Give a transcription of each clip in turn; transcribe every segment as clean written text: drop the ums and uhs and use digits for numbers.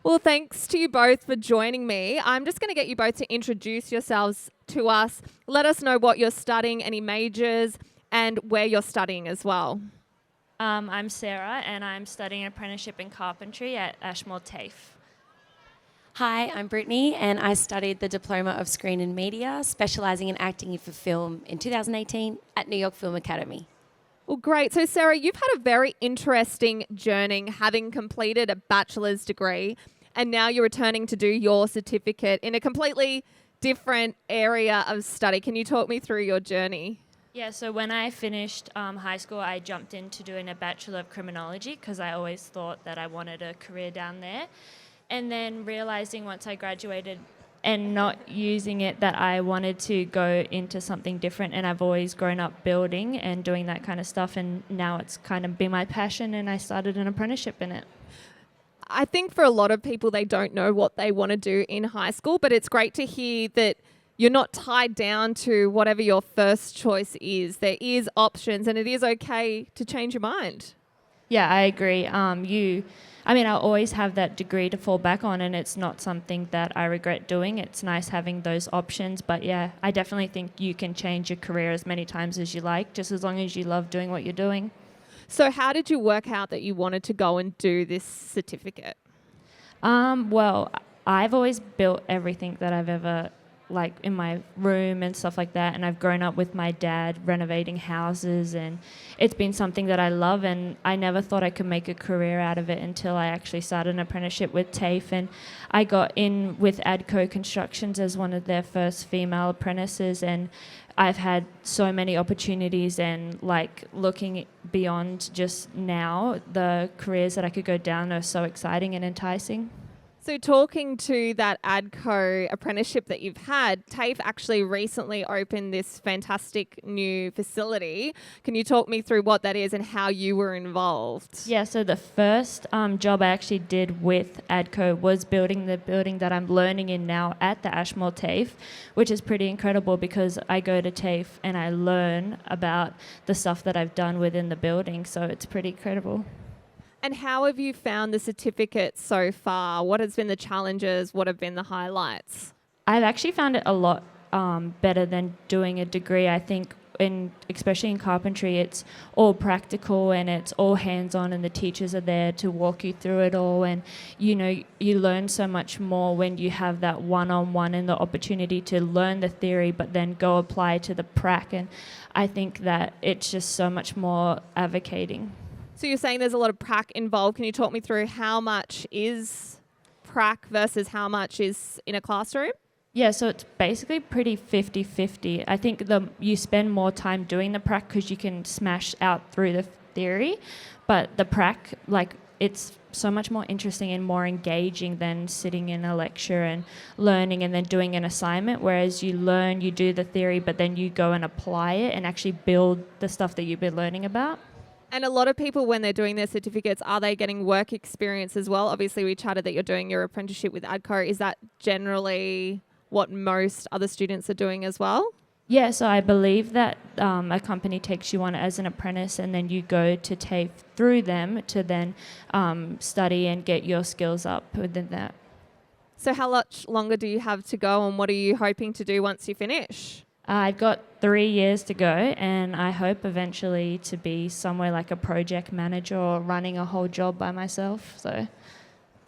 Well, thanks to you both for joining me. I'm just going to get you both to introduce yourselves to us. Let us know what you're studying, any majors, and where you're studying as well. I'm Sarah, and I'm studying an apprenticeship in carpentry at Ashmore TAFE. Hi, I'm Brittany, and I studied the Diploma of Screen and Media, specialising in acting for film in 2018 at New York Film Academy. Well, great. So, Sarah, you've had a very interesting journey, having completed a bachelor's degree, and now you're returning to do your certificate in a completely different area of study. Can you talk me through your journey? Yeah, so when I finished high school, I jumped into doing a Bachelor of Criminology because I always thought that I wanted a career down there. And then realising once I graduated and not using it that I wanted to go into something different, and I've always grown up building and doing that kind of stuff, and now it's kind of been my passion, and I started an apprenticeship in it. I think for a lot of people, they don't know what they want to do in high school, but it's great to hear that you're not tied down to whatever your first choice is. There is options, and it is okay to change your mind. Yeah, I agree. I'll always have that degree to fall back on, and it's not something that I regret doing. It's nice having those options, but yeah, I definitely think you can change your career as many times as you like, just as long as you love doing what you're doing. So how did you work out that you wanted to go and do this certificate? Well, I've always built everything that I've ever in my room and stuff like that, and I've grown up with my dad renovating houses, and it's been something that I love, and I never thought I could make a career out of it until I actually started an apprenticeship with TAFE, and I got in with Adco Constructions as one of their first female apprentices, and I've had so many opportunities, and looking beyond just now, the careers that I could go down are so exciting and enticing. So talking to that Adco apprenticeship that you've had, TAFE actually recently opened this fantastic new facility. Can you talk me through what that is and how you were involved? Yeah, so the first job I actually did with Adco was building the building that I'm learning in now at the Ashmore TAFE, which is pretty incredible because I go to TAFE and I learn about the stuff that I've done within the building, so it's pretty incredible. And how have you found the certificate so far? What has been the challenges? What have been the highlights? I've actually found it a lot better than doing a degree. I think especially in carpentry, it's all practical and it's all hands-on, and the teachers are there to walk you through it all, and you learn so much more when you have that one-on-one and the opportunity to learn the theory but then go apply to the Prac, and I think that it's just so much more advocating. So you're saying there's a lot of Prac involved. Can you talk me through how much is Prac versus how much is in a classroom? Yeah, so it's basically pretty 50-50. I think you spend more time doing the Prac because you can smash out through the theory, but the Prac, it's so much more interesting and more engaging than sitting in a lecture and learning and then doing an assignment, whereas you learn, you do the theory, but then you go and apply it and actually build the stuff that you've been learning about. And a lot of people, when they're doing their certificates, are they getting work experience as well? Obviously, we chatted that you're doing your apprenticeship with Adco. Is that generally what most other students are doing as well? Yeah, so I believe that a company takes you on as an apprentice, and then you go to TAFE through them to then study and get your skills up within that. So how much longer do you have to go, and what are you hoping to do once you finish? I've got 3 years to go, and I hope eventually to be somewhere like a project manager or running a whole job by myself. So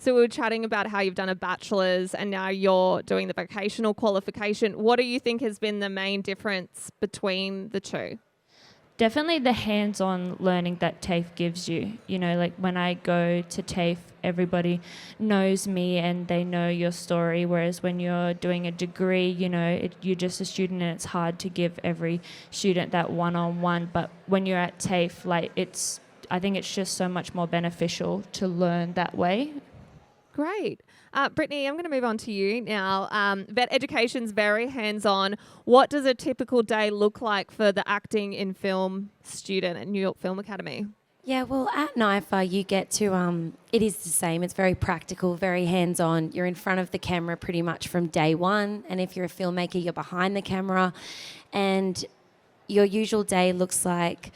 we were chatting about how you've done a bachelor's and now you're doing the vocational qualification. What do you think has been the main difference between the two? Definitely the hands-on learning that TAFE gives you. When I go to TAFE, everybody knows me and they know your story, whereas when you're doing a degree, you're just a student, and it's hard to give every student that one-on-one. But when you're at TAFE, I think it's just so much more beneficial to learn that way. Great. Brittany, I'm going to move on to you now. Vet education's very hands-on. What does a typical day look like for the acting in film student at New York Film Academy? Yeah, well, at NIFA, you get to, it is the same. It's very practical, very hands-on. You're in front of the camera pretty much from day one. And if you're a filmmaker, you're behind the camera. And your usual day looks like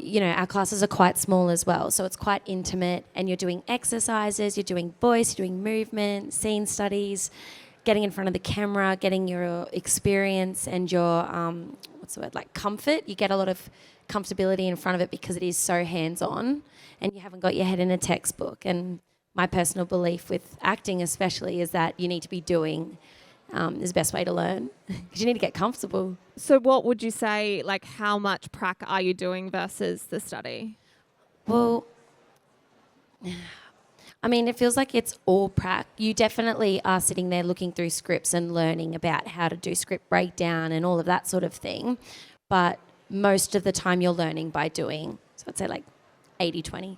our classes are quite small as well, so it's quite intimate, and you're doing exercises, you're doing voice, you're doing movement, scene studies, getting in front of the camera, getting your experience and your, comfort. You get a lot of comfortability in front of it because it is so hands-on and you haven't got your head in a textbook. And my personal belief with acting especially is that you need to be doing is the best way to learn because you need to get comfortable. So what would you say, like how much prac are you doing versus the study? Well, I mean, it feels like it's all prac. You definitely are sitting there looking through scripts and learning about how to do script breakdown and all of that sort of thing. But most of the time you're learning by doing. So I'd say like 80-20.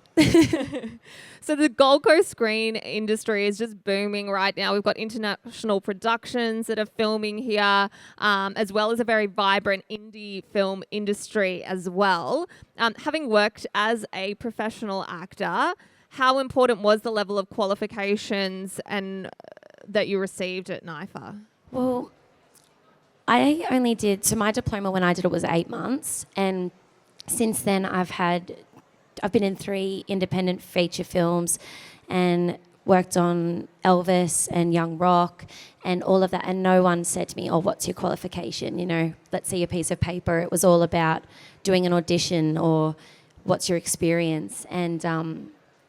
So the Gold Coast screen industry is just booming right now. We've got international productions that are filming here, as well as a very vibrant indie film industry as well. Having worked as a professional actor, how important was the level of qualifications and that you received at NIFA? Well, I only did, so my diploma when I did it was 8 months, and since then I've been in 3 independent feature films and worked on Elvis and Young Rock and all of that, and no one said to me, oh, what's your qualification? Let's see a piece of paper. It was all about doing an audition or what's your experience, and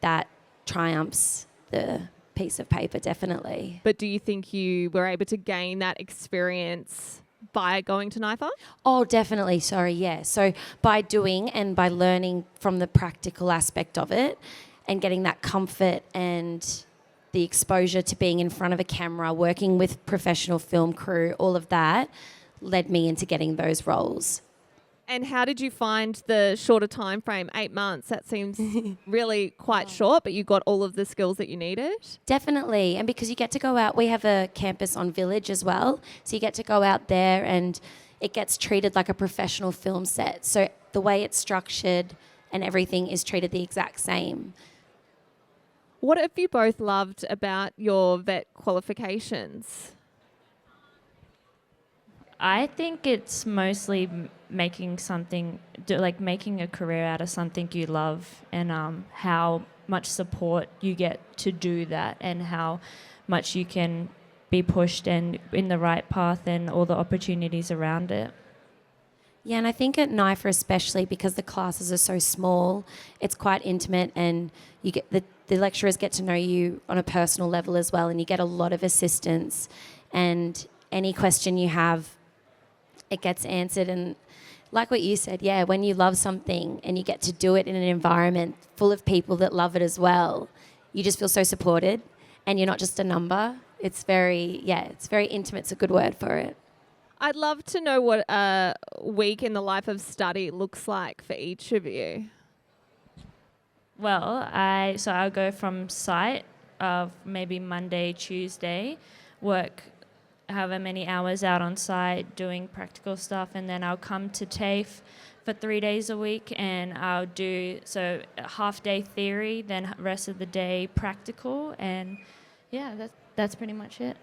that triumphs the piece of paper, definitely. But do you think you were able to gain that experience by going to NIFA? Oh, definitely. Sorry, yeah. So by doing and by learning from the practical aspect of it and getting that comfort and the exposure to being in front of a camera, working with professional film crew, all of that led me into getting those roles. And how did you find the shorter time frame, 8 months? That seems really quite short, but you got all of the skills that you needed? Definitely. And because you get to go out, we have a campus on Village as well. So you get to go out there and it gets treated like a professional film set. So the way it's structured and everything is treated the exact same. What have you both loved about your vet qualifications? I think it's mostly making a career out of something you love, and how much support you get to do that, and how much you can be pushed and in the right path and all the opportunities around it. Yeah, and I think at NIFA especially, because the classes are so small, it's quite intimate, and you get the lecturers get to know you on a personal level as well, and you get a lot of assistance, and any question you have, it gets answered. And like what you said, yeah, when you love something and you get to do it in an environment full of people that love it as well, you just feel so supported and you're not just a number. It's very intimate. It's a good word for it. I'd love to know what a week in the life of study looks like for each of you. Well, I'll go from site of maybe Monday, Tuesday, work however many hours out on site doing practical stuff, and then I'll come to TAFE for 3 days a week, and I'll do a half day theory, then rest of the day practical, and yeah, that's pretty much it.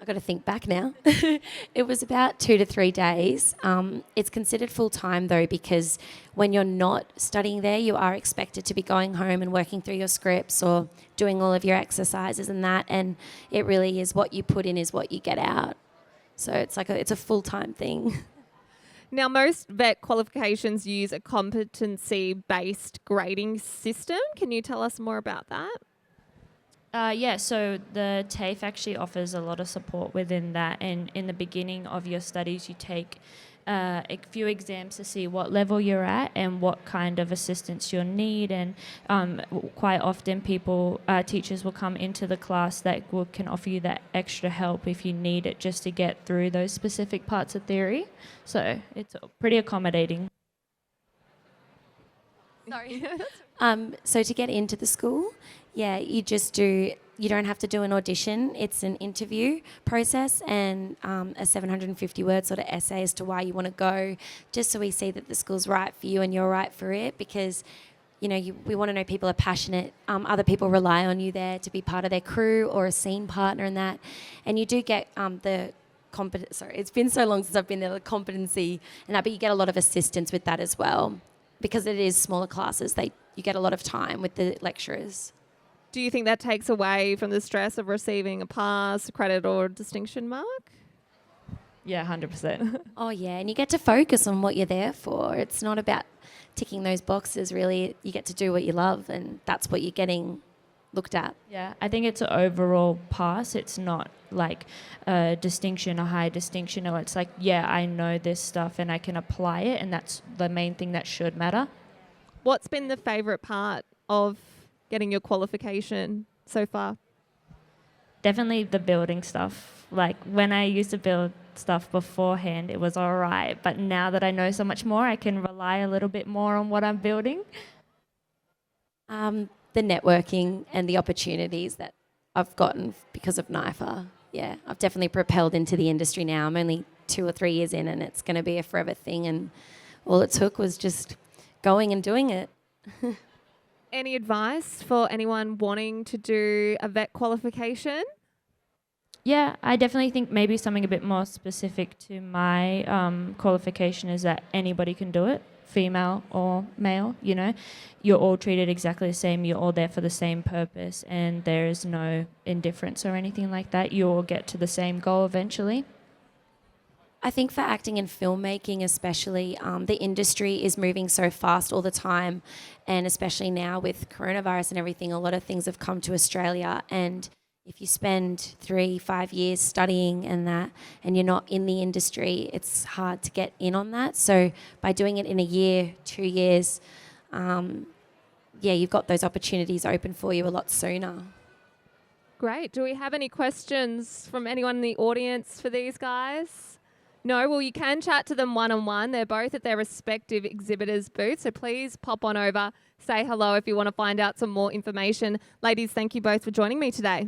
I've got to think back now. It was about 2 to 3 days. It's considered full-time though, because when you're not studying there, you are expected to be going home and working through your scripts or doing all of your exercises and that, and it really is what you put in is what you get out. So it's a full-time thing. Now, most vet qualifications use a competency-based grading system. Can you tell us more about that? So the TAFE actually offers a lot of support within that, and in the beginning of your studies you take a few exams to see what level you're at and what kind of assistance you'll need, and quite often teachers will come into the class that can offer you that extra help if you need it just to get through those specific parts of theory. So it's pretty accommodating. Sorry. So to get into the school, you don't have to do an audition. It's an interview process and a 750-word sort of essay as to why you want to go, just so we see that the school's right for you and you're right for it, because we want to know people are passionate. Other people rely on you there to be part of their crew or a scene partner and that. And you do get it's been so long since I've been there, the competency and that, but you get a lot of assistance with that as well. because it is smaller classes, you get a lot of time with the lecturers. Do you think that takes away from the stress of receiving a pass, credit, or distinction mark? Yeah, 100%. Oh, yeah, and you get to focus on what you're there for. It's not about ticking those boxes, really. You get to do what you love, and that's what you're getting looked at. Yeah, I think it's an overall pass. It's not like a distinction, a high distinction, or it's like, yeah, I know this stuff and I can apply it, and that's the main thing that should matter. What's been the favourite part of getting your qualification so far? Definitely the building stuff. Like when I used to build stuff beforehand, it was all right. But now that I know so much more, I can rely a little bit more on what I'm building. The networking and the opportunities that I've gotten because of NIFA. Yeah, I've definitely propelled into the industry now. I'm only 2 or 3 years in, and it's going to be a forever thing. And all it took was just going and doing it. Any advice for anyone wanting to do a vet qualification? Yeah, I definitely think maybe something a bit more specific to my qualification is that anybody can do it, female or male, you know. You're all treated exactly the same. You're all there for the same purpose, and there is no indifference or anything like that. You all get to the same goal eventually. I think for acting and filmmaking especially, the industry is moving so fast all the time, and especially now with coronavirus and everything, a lot of things have come to Australia, and if you spend 3-5 years studying and you're not in the industry, it's hard to get in on that. So by doing it in a year, 2 years, you've got those opportunities open for you a lot sooner. Great. Do we have any questions from anyone in the audience for these guys? No? Well, you can chat to them one-on-one. They're both at their respective exhibitors' booths, so please pop on over, say hello if you want to find out some more information. Ladies, thank you both for joining me today.